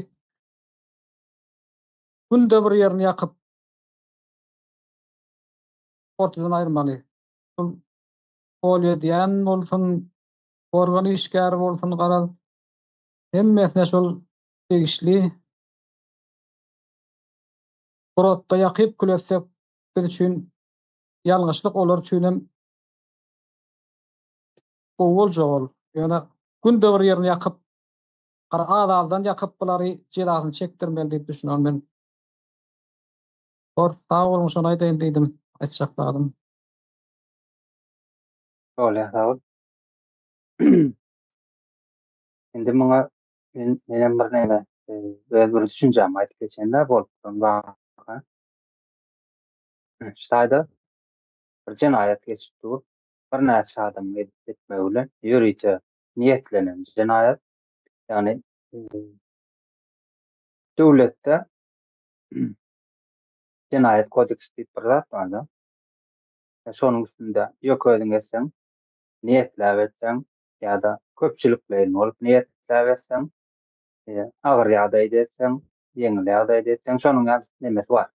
günde bir ýerini ýakyp ortadan aýrmaly. Bolýa diýen bolsun, organ işgär bolsun garaz. Hemmesine şol tegişli. Borotda ýakyp kületsek biz üçin ýalňyşlyk olar üçinem boljal. Ýöne günde bir ýerini ýakyp azaldan ýakyp bulary jelasyny çekdirmeli diýip düşünýän men. Sağ olun şonu aýdaýyn diýdim. Açıkladım. Sağ ol. Şimdi bana benim bir neyme bir düşüncem aýdyp geçenler bolupdy. Şaýda bir jenayat geçipdi. Bir näçe adam etme bilen ýürüýte niýetlenen jenayat. Yani döwletde jenayat kodeksi diýip bir zat bar. Şonuň üstünde ýökediň etseň, niýetläp etseň ýa-da köpçülik bilen bolup niýetläp etseň, agyr ýagdaýda etseň, ýeňil ýagdaýda etseň, şonuň nämesi bar,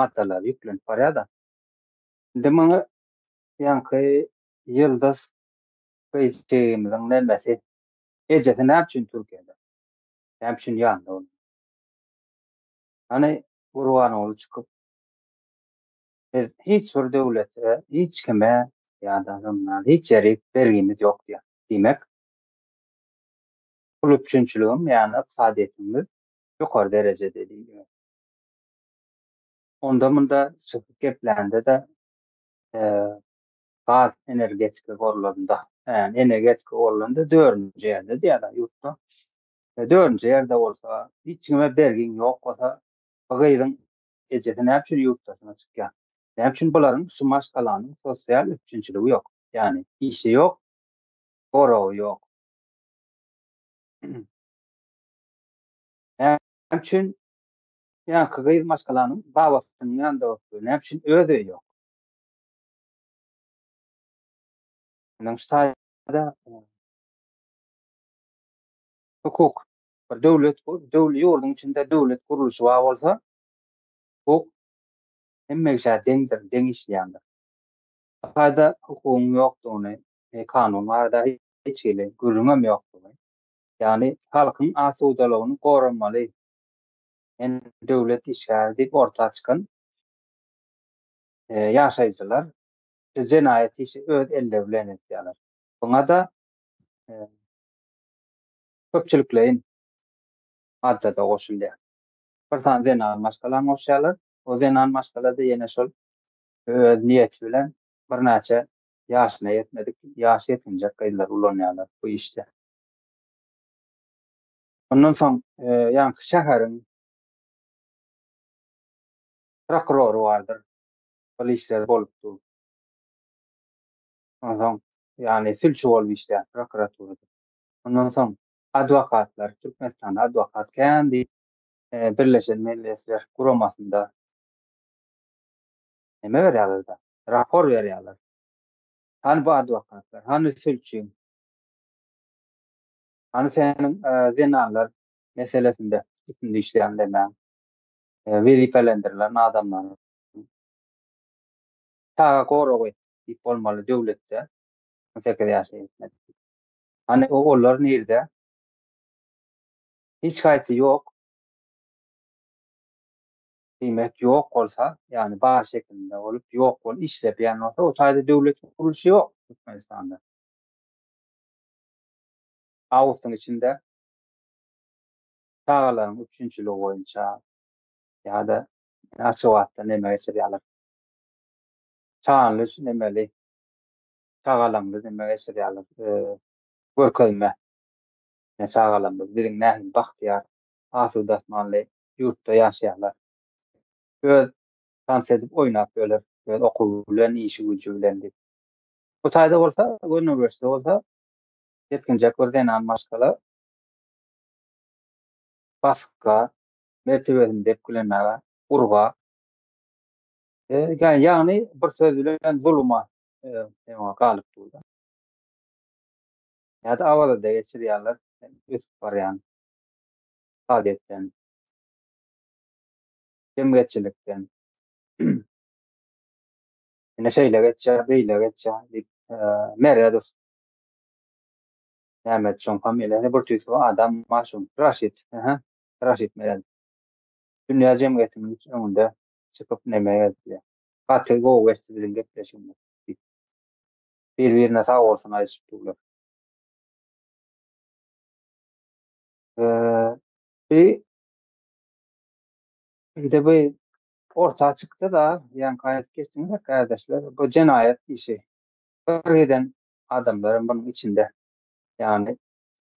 maddalar ýüklenip barýar da. Indi muňa ýanky ýyldız beýçegimiziň nämesi ejesi näçin Türkiýede? Näçin ýandy ol? Hani Gurbanoğlu çıkıp hiç bir devlete, hiç kime ya da adamlar hiç yeri vergimiz yok diye. Demek kulüpçünçülüğüm yani iqtisadiyetimiz yukarı derecede değil. Onda bunda çıkıp geplerde de gaz energetik korularında yani energetik korularında 4. yerde diye da yurtta 4. yerde olsa hiç kime vergin yok olsa bagaydın eceti ne yapıyor yurttasına çıkıyor. Ne yapıyor bunların sumaş kalanın sosyal üçüncülüğü yok. Yani işi yok, koruğu yok. Ne yapıyor? Yani kıgayır maskalanın babasının yanında oturuyor. Ne yapıyor? Ödüğü yok. Bunun sayede hukuk, bir döwlet ýurdun içinde döwlet gurulşy bar bolsa, hukuk hemme şäher deňdir, deň işleýändir. Haýda hukugyň ýokdugyny, kanun barada hiç hili görüňem ýokdugy. Ýani halkyň asudalygyny goranmaly. En döwlet işgär diýip ortaga çykan ýaşaýjylar jenaýat işi öz elle bilen etýärler. Buňa da köpçülikleýin maddada goşulýar. Bir tane zenan maskalan goşýarlar. O zenan maskalada ýene şol öz niýeti bilen bir näçe ýaşyna ýetmedik, ýaşy ýetince gaýlar ulanýarlar bu işte. Ondan soň ýa-ni şäheriň prokurory bardyr. Polisler bolupdy. Ondan soň ýani sülçi bolup işleýär prokuraturada. Ondan soň adwokatlar, Türkmenistanda adwokat kendi birleşen milletler guramasynda nime berýärler da? Rapor berýärler. Hani bu adwokatlar, hani sülçi, hani senin zenanlar meselesinde üstünde işleýän demem. Wezipelendirilen adamlar. Taga goragy diýip bolmaly döwletde. Tekrar ýaşaýar. Hani olar nerede? Hiç gaýsy ýok. Demek ýok bolsa, ýani bar şeklinde bolup ýok bolup işlep ýani bolsa, o taýda döwlet gurulşy ýok Türkmenistanda. Awustyň içinde tagalaryň üçinçiligi boýunça ýa-da açyk wagtda neme geçirýärler. Çağanlyş nemeli, tagalandy neme geçirýärler. Görkezme. Ne çağalandy, biriň nähili bahtyar, asudatmanly ýurtda ýaşaýarlar. Öz dans edip oýnap öler, öz okuw bilen, işi gücü bilen diýip. Bu taýda bolsa, üniversite bolsa, yetkinjek bir zenan maskala baskga, mertebesini depkilenmäge, urga, ýagny bir söz bilen zuluma galyp durdy. Ýa-da awada geçirýärler, üst barýan, adetden, cemgyýetçilikden. Ine şeýle geçýär, beýle geçýär diýip merýär. Nämet şoň familiýasy bir tüýsü adam maşum Raşit, Raşit merýär. Dünýä jemgyýetiniň öňünde çykyp neme ýetdi. Gaty gowy geçdirilip gepleşýär. Bir-birine sag bolsun aýyşyp durlar. Bir de bu ortağa çykdy da, ýani gaýet geçdiňiz kardeşler, bu jenaýat işi. Birden adamlar bunun içinde, ýani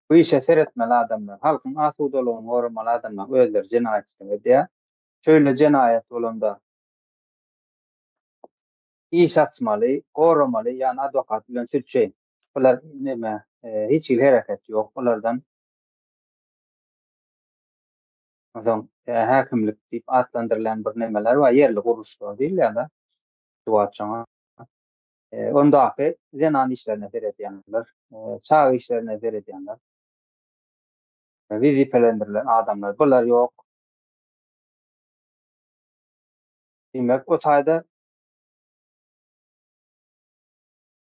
bu işe seretmeli adamlar, halkyň asudalygyny goramaly adamlar özleri jenaýatçylyk edýär. Şöyle jenaýat bolanda iş açmaly, goramaly, ýani adwokat bilen sülçeýin. Bular neme, hiç il hereket ýok bulardan. Adam häkimlik diýip adlandyrylan bir nemeler bar, ýerli gurulşlar diýilýär-de. Duatçaňa. Ondaky zenan işlerine seredýänler, çağ işlerine seredýänler. Wezipelendirilen adamlar, bular ýok. Demek o taýda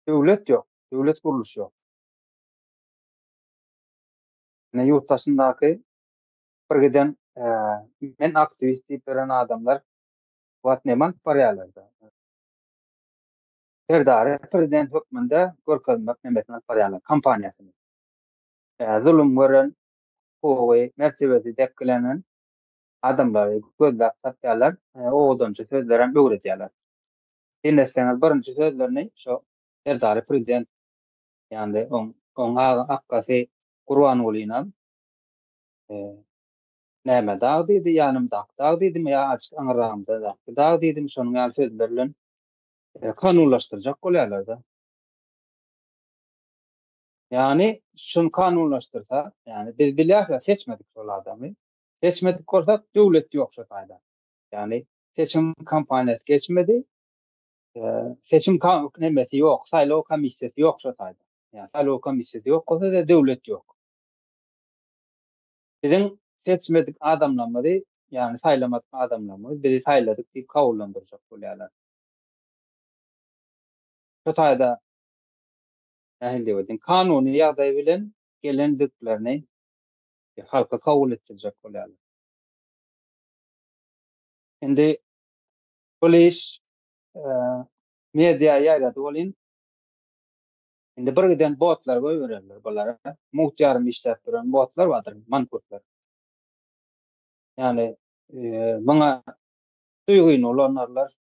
döwlet ýok, döwlet gurulşy ýok. Ne ýurtdaşyndaky bir giden men aktivist diýip beren adamlar wat neman barýarlar-da. Serdar prezident hökmünde görkezmek nemesine barýarlar kampaniýasyny. Zulüm gören, gowy, mertebesi depkilenen adamlary gözläp tapýarlar, oňdança sözlerem böwredýärler. Dinleseňiz birinji sözlerini şo Serdar prezident ýani oň akkasy Gurbanulyna näme dag diýdi, ýanymda dag diýdim, ýa açyk aňyramda da. Dag diýdim, şonuň ýaly sözler bilen kanunlaşdyrjak bolýarlar-da. Ýani şunu kanunlaşdyrsa, ýani biz bilýär, seçmedik şol adamy. Seçmedik bolsak döwlet ýok şo taýda. Ýani seçim kampaniýasy geçmedi. Seçim nemesi ýok, saýlaw komissiýasy ýok şo taýda. Ýani saýlaw komissiýasy ýok bolsa da döwlet ýok. Bizim seçmedik adamlamady, yani saylamadık adamlamady bizi sayladık diýip kabullandyrjak bolýarlar. Şu taýda nähili diýelim, kanuny ýagdaý bilen gelendiklerini halka kabul etdirjek bolýarlar. Indi polis media ýaýlady bolyn. Indi bir giden botlar goýbererler bulara. Muhtarym işläp duran botlar bardyr, mankurtlar. Yani bana duýguny olanlar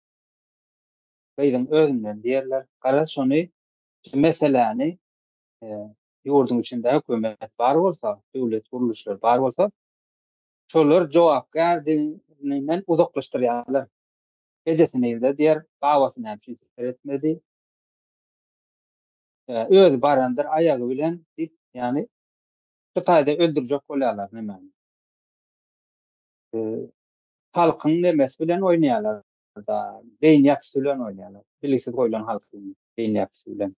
beýden özünden diýerler. Gara şonu meseleni ýurdun içinde hökümet bar bolsa, döwlet guruluşlary bar bolsa, şolar jogapkärdinden uzaklaşdyrýarlar. Ejesini ýerde diýer, bawasyny hem etmedi. Öz barandyr aýagy bilen dip, yani şu taýda öldürjek bolýarlar nämeni. Halkyň nemesi bilen oýnaýarlar da, beýin ýakşy bilen oýnaýarlar. Bilgisiz goýulan halkyň beýin ýakşy bilen.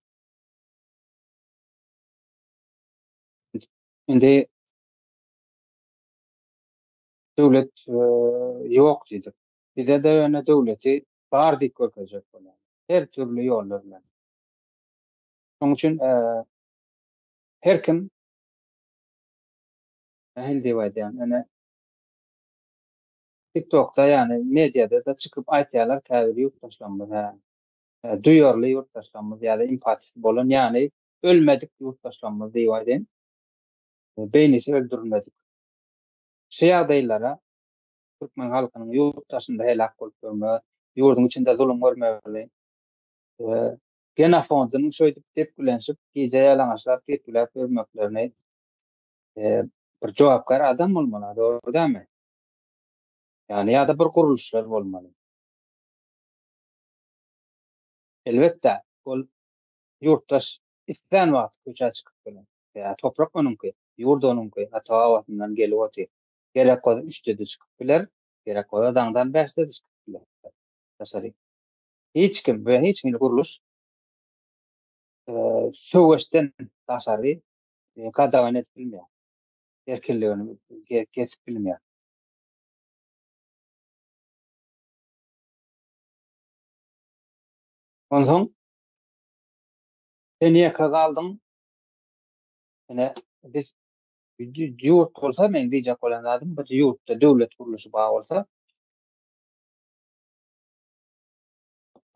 Indi döwlet ýok diýdik. Bize de ýöne döwleti bar diýip görkezjek bolýar. Her türlü ýollar bilen. Şoň üçin her kim nähili diýip aýdýan, ene TikTok'da, yani mediada da çykyp aýtýarlar, käbir ýurtdaşlarymyz, duýarly ýurtdaşlarymyz ýa-da empatisi bolan, yani ölmedik ýurtdaşlarymyz diýip aýdyn. Beýnisi öldürilmedik. Şu ýagdaýlara Türkmen halkynyň ýurtdaşynda helak bolup görme, ýurdun içinde zulüm görmegli, genofondyny şöýdip tepkilenşip, gize ýalaňaçlap tepkiläp görmeklerini bir jogapkar adam bolmaly, dogry dämi? Yani ýa-da bir guruluşlar bolmaly. Elbetde bol ýurtdaş islen wagt köçe çykyp bilen. Toprak onunki, ýurt onunki, ata awatyndan gelip oty. Gerek bolsa üstede çykyp biler, gerek bolsa daňdan bäşde çykyp biler. Tasary. Hiç kim we hiç kim guruluş söwüşden tasary gadagan etbilmeýär. Erkinligini kesip bilmeýär. Ondan sen ýeka galdyň. Ene biz ýurt bolsa, men diýjek bolan adam, bir ýurtda döwlet guruluşy bar bolsa,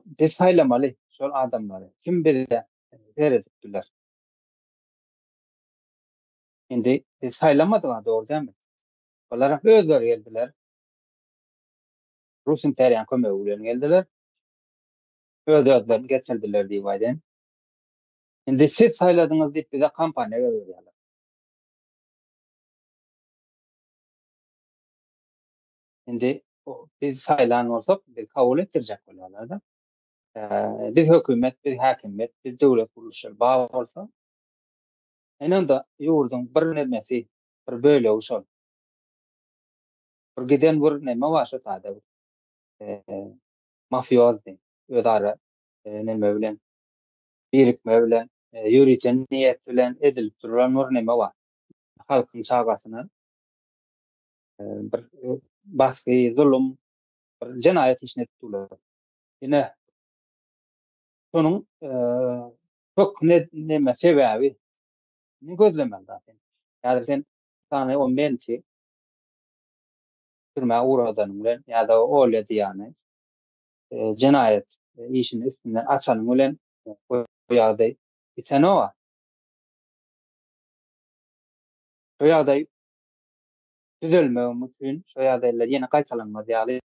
biz saýlamaly şol adamlary. Kim bize seredipdiler. Indi biz saýlamadyk, dogry dämi? Olar özleri geldiler. Rus imperiýany kömegi bilen geldiler. Özlerini geçirdiler diýip aýdyn. Indi siz saýladyňyz diýip bize kampaniýa berýärler. Indi biz saýlan bolsak, biz kabul etdirjek bolýarlar da. Bir hökümet, bir häkimet, bir döwlet guruluşlary bar bolsa, enonda ýurdun bir nemesi, bir bölegi şol. Bir giden bir neme var şu taýda. Mafiozi, özara neme bilen, birikme bilen, ýürüýän niýet bilen edilip duran bir neme var. Halkyň çagasyny bir basky, zulüm, bir jenaýat işine tutulýar. Ine şonuň çok neme sebäbi, ne gözlemel zaten. Ýa-da sen sany o mençi türme uğradan bilen ýa-da öyle diýany jenaýat işini üstünden açanyň bilen bu ýagdaý iten o. Şu ýagdaý düzelmegi üçin, şu ýagdaýlar ýene gaýtalanmaz ýaly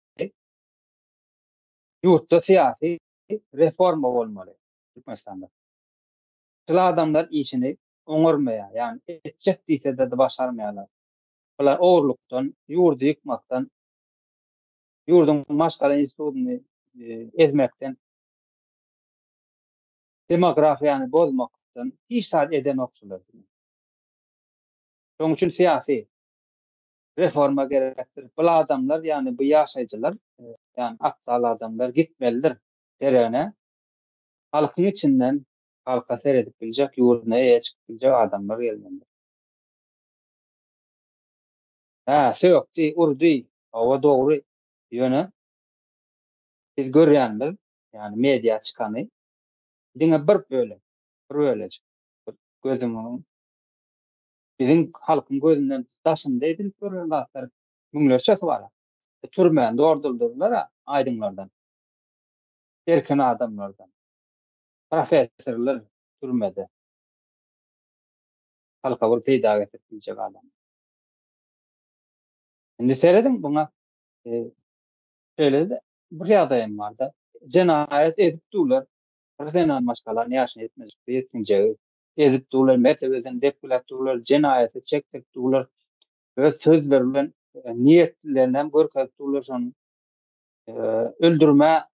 ýurtda syýasy reforma bolmaly Türkmenistanda. Şol adamlar işini oňarmaýar, ýani etjek diýse-de başarmaýarlar. Bular owurlukdan, ýurdu ýykmakdan, ýurdun maşgala institutyny ezmekden, demografiýany bozmakdan hiç saat eden okçular. Şoň üçin syýasy reforma gerekdir. Bu adamlar, yani bu ýaşaýjylar, yani aptal adamlar gitmelidir derene. Halkyň içinden halka seredip biljek, ýurduna eýe çykyp biljek adamlar gelmelidir. Söýekdi, urdy, owa dogry ýöne biz görýänmiz, ýani media çykany. Diňe bir bölejik. Gözümiň bizim halkyň gözünden daşynda edilip görýän zatlar müňlerçe bar. Türmän dordurdylar aýdyňlardan. Erken adamlardan. Professorlar türmede. Halka bir peýda etdiljek adam. Indi seredin buňa şeýle bir ýagdaýym barda. Jenaýat edip durlar. Renan maşgalar ýaşy etmejek. Edip durlar, mertebeden depkiläp durlar, jenaýaty çekip durlar. Öz sözleri bilen niýetlerini görkezip durlar şonu. Öldürme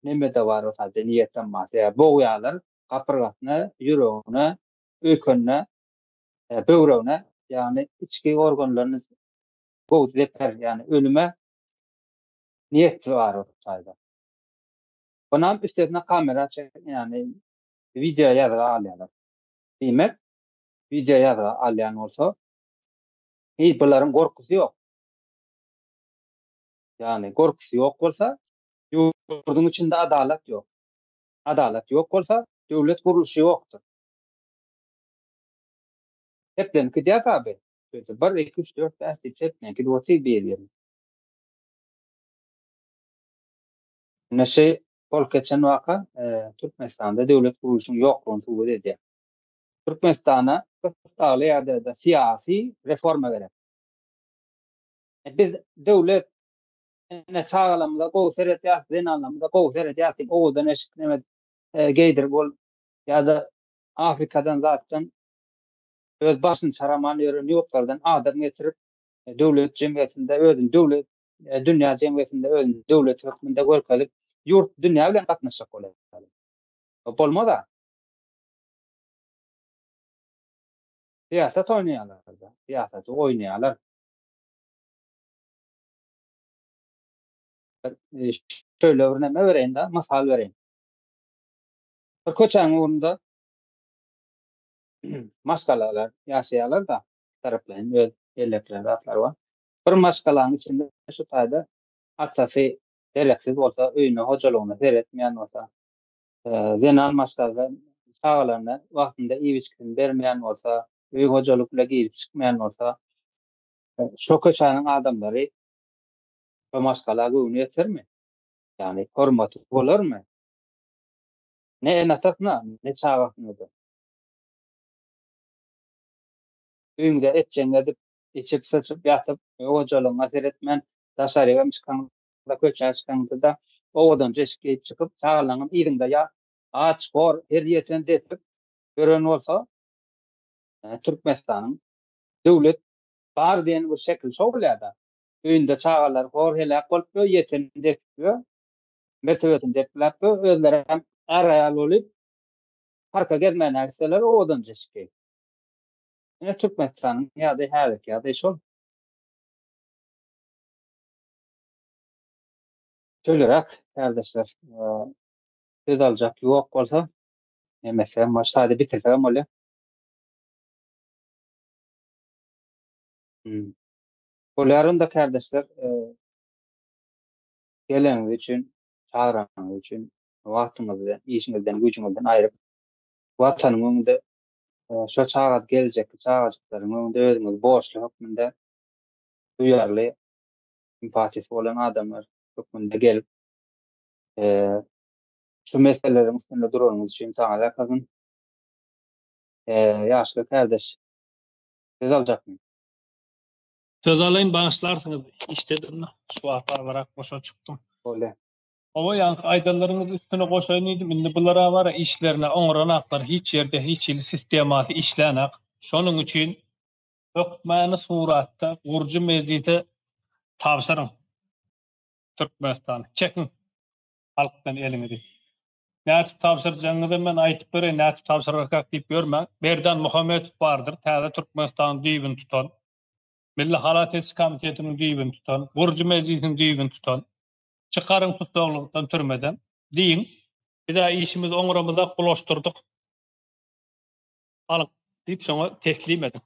nemede bar o halde niýetten maňa. Boğýalar gapyrgasyna, ýüregine, öýkenine, böwregine, ýani içki organlaryny gowzlepler, ýani ölüme niýeti bar o halde. Bunam üstüne kamera çekip ýani video ýazyp alýarlar. Diýmek, video ýazyp alýan bolsa, hiç bularyň gorkusy ýok. Ýani gorkusy ýok bolsa, ýurduň içinde adalet ýok. Adalet ýok bolsa, döwlet gurulşy ýokdur. Hepden gidýär abi. 1 2 3 4 5 hepden gidýär berýär. Näşe bol geçen waka Türkmenistanda döwlet gurulşynyň ýoklugyny tuğ edýär. Türkmenistana gysgaly ýerde siyasi reforma gerek. Biz döwlet ne sağlamda gowseret ýa-da anlamda gowseret ýa-da owadan eşitneme geydir bol ýa-da Afrikadan zatdan öz başyny çaraman ýören ýurtlardan adam getirip döwlet jemgyýetinde özüň döwlet dünýä jemgyýetinde özüň döwlet hökmünde görkezip ýurt dünýä bilen gatnaşjak bolar. Bolmada. Siyasat oynayarlar. Siyasatı oynayarlar. Şöyle örneğin vereyim de, masal vereyim. Bir köçäň uğrunda maskalalar ýaşaýarlar da, taraplaryň öz ellerinde atlar var. Bir maskalaň içinde şu taýda atsasy deleksiz bolsa, öýüne hojalygyna seretmeýän bolsa, zenan maskalalar sağlaryna wagtynda iýiçkisini bermeýän bolsa, öý hojalykla giyip çykmaýan bolsa, şo köçäniň adamlary bu maskalaga öňe ýetermi? Yani hormaty bolarmy? Ne enasasna, ne çağatnadı. Öňde etçeň edip, içip saçıp ýatyp, hojalygyna seretmän daşaryga çykanda köçäge çykanda da owadan jeşke çykyp çağalaňyň ýerinde ýa aç bor her ýerden depip gören bolsa, Türkmenistanyň döwlet bar diýen bir şekil şol bolýar. Öýünde çağalar hor helak bolup ýeten depip, mertebesini depläp özleri hem araýal bolup parka gelmeýän näçeler owadan jeşke. Ne Türkmenistanyň ýa-da häzirki ýa-da şol. Şöýlerek kardeşler, söz aljak ýok bolsa, emese maşady bitirsem bolýar. Olaryň da kardeşler, geleňiz üçin, çağıraňyz üçin, wagtyňyzdan, işiňizden, güýçiňizden aýryp, watanyň öňünde şo çağat geljekki çağatlaryň öňünde özüňiz borçly hökmünde duýarly, empatisi bolan adamlar hökmünde gelip, şu meselelerin üstünde duranyňyz üçin saňa rakazyn. Ýaşly kardeş, söz aljakmy? Söz alayım bağışlarsanız işledim. Şu wagtlar barak boşa çykdym. Bolýar. Owa ýa-ni aýdanlaryňyz üstüne goşaýnydim. Indi bulara bara işlerine oňranaklar hiç ýerde hiç il sistematy işlänek. Şonuň üçin hökmany suratda gurju mezgiti tapşyryň. Türkmenistan çekin halkdan elini. Näçe tapşyrjagyňyzy men aýtyp bereň, näçe tapşyrarkak diýip görme. Berdan Muhammedow bardyr, täze Türkmenistan diýibini tutan. Milli Halat Etsi Komitetiniň diýibini tutan, gurju mezgitiniň diýibini tutan. Çıkarın tutukluktan türmeden diýin. Bir daha işimiz oňramyza gulaşdyrdyk. Alyp diýip şoňa teslim edin.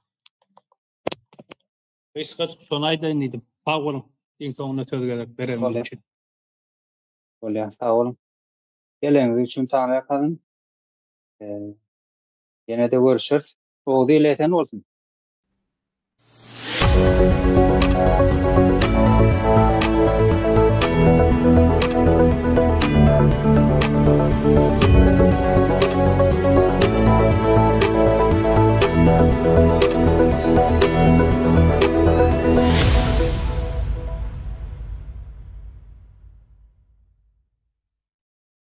Beşiktaş sonayda inidim. Sağ olun. En sonuna söz gerek verelim Oley. için. Bolýan, sag bolun. Geleňiz üçin taňa ýakyn. Ýene de görüşürüz. Soğudy ilesen bolsun.